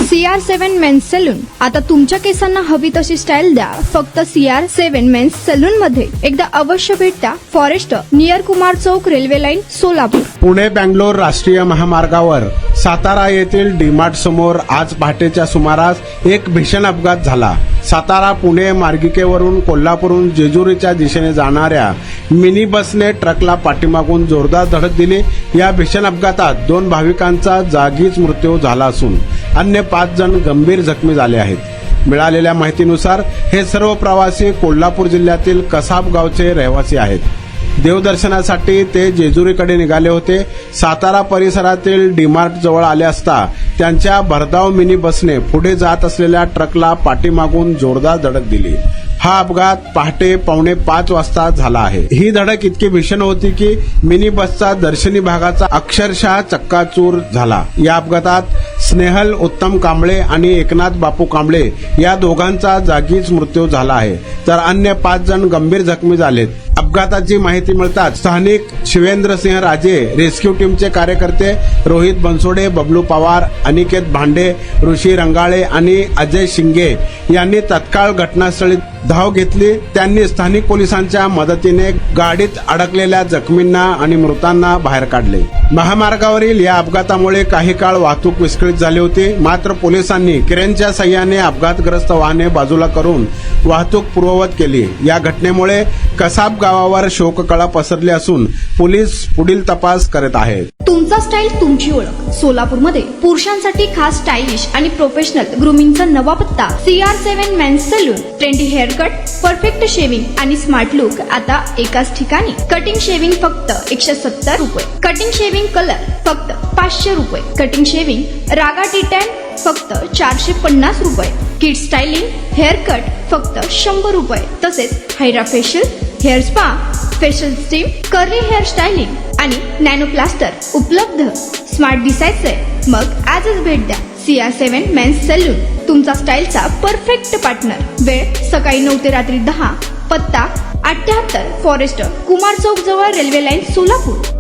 CR7 men's salon. आता तुमच्या केसांना हवी तशी स्टाईल द्या फक्त CR7 मेन्स सलून मध्ये. एकदा अवश्य भेट द्या. फॉरेस्ट नियर कुमार चौक, रेल्वे लाईन, सोलापूर. पुणे बँगलोर राष्ट्रीय महामार्गावर सातारा येथील डीमार्ट समोर आज पहाटेच्या सुमारास एक भीषण अपघात झाला. सातारा पुणे मार्गिकेवरून कोल्हापूरहून जेजुरीच्या दिशेने जाणाऱ्या मिनी बसने ट्रकला पाठीमागून जोरदार धडक दिली. या भीषण अपघातात 2 भाविकांचा जागीच मृत्यू झाला असून अन्य 5 जण गंभीर जखमी झाले आहेत. मिळालेल्या माहितीनुसार हे सर्व प्रवासी कोल्हापूर जिल्ह्यातील कसाब गावचे रहिवासी आहेत. देवदर्शनासाठी ते जेजुरीकडे निघाले होते. सातारा परिसरातील डीमार्ट जवळ आले असता त्यांच्या भरधाव मिनी बसने पुढे जात असलेल्या ट्रकला पाठीमागून जोरदार धडक दिली. हा अपघात पहाटे 4:45 वाजता झाला आहे. ही धडक इतकी भीषण होती की मिनी बसचा दर्शनी भागाचा अक्षरशः चक्काचूर झाला. या अपघातात स्नेहल उत्तम कांबळे आणि एकनाथ बापू कांबळे या दोघांचा जागीच मृत्यू झाला आहे, तर अन्य 5 जण गंभीर जखमी झालेत. अपघाताची माहिती मिळताच स्थानिक शिवेंद्रसिंह राजे, रेस्क्यू टीमचे कार्यकर्ते रोहित बनसोडे, बबलू पवार, अनिकेत भांडे, ऋषी रंगाळे आणि अजय शिंगे यांनी तत्काळ घटनास्थळी धाव घेतली. त्यांनी स्थानिक पोलिसांच्या मदतीने गाडीत अडकलेल्या जखमींना आणि मृतांना बाहेर काढले. महामार्गावरील या अपघातामुळे काही काळ वाहतूक विस्कळीत झाली होती. मात्र पोलिसांनी क्रेनच्या साह्याने अपघातग्रस्त वाहने बाजूला करून वाहतूक पूर्ववत केली. या घटनेमुळे कसाब गावावर शोककळा पसरली असून पोलीस पुढील तपास करत आहेत. तुमचा स्टाईल तुमची ओळख. सोलापूरमध्ये पुरुषांसाठी खास स्टायलिश आणि प्रोफेशनल ग्रूमिंगचा नवा पत्ता CR7 men's salon. Trendy hair cut, perfect shaving आणि स्मार्ट लुक आता एकाच ठिकाणी. कटिंग शेविंग फक्त 170 रुपये. कटिंग शेविंग कलर फक्त 500 रुपये. कटिंग शेविंग रागा टी10 फक्त 450 रुपये. किड स्टायलिंग, हेअर कट फक्त 100 रुपये. तसेच hydra facial, hair spa, facial steam, curly hair styling आणि नॅनो प्लास्टर उपलब्ध. स्मार्ट दिसायचंय मग आजच भेट द्या CR7 मेन्स सलून, तुमचा स्टाईलचा परफेक्ट पार्टनर. वेळ सकाळी 9 ते रात्री 10. पत्ता 78 फॉरेस्ट कुमार चौक जवळ, रेल्वे लाईन, सोलापूर.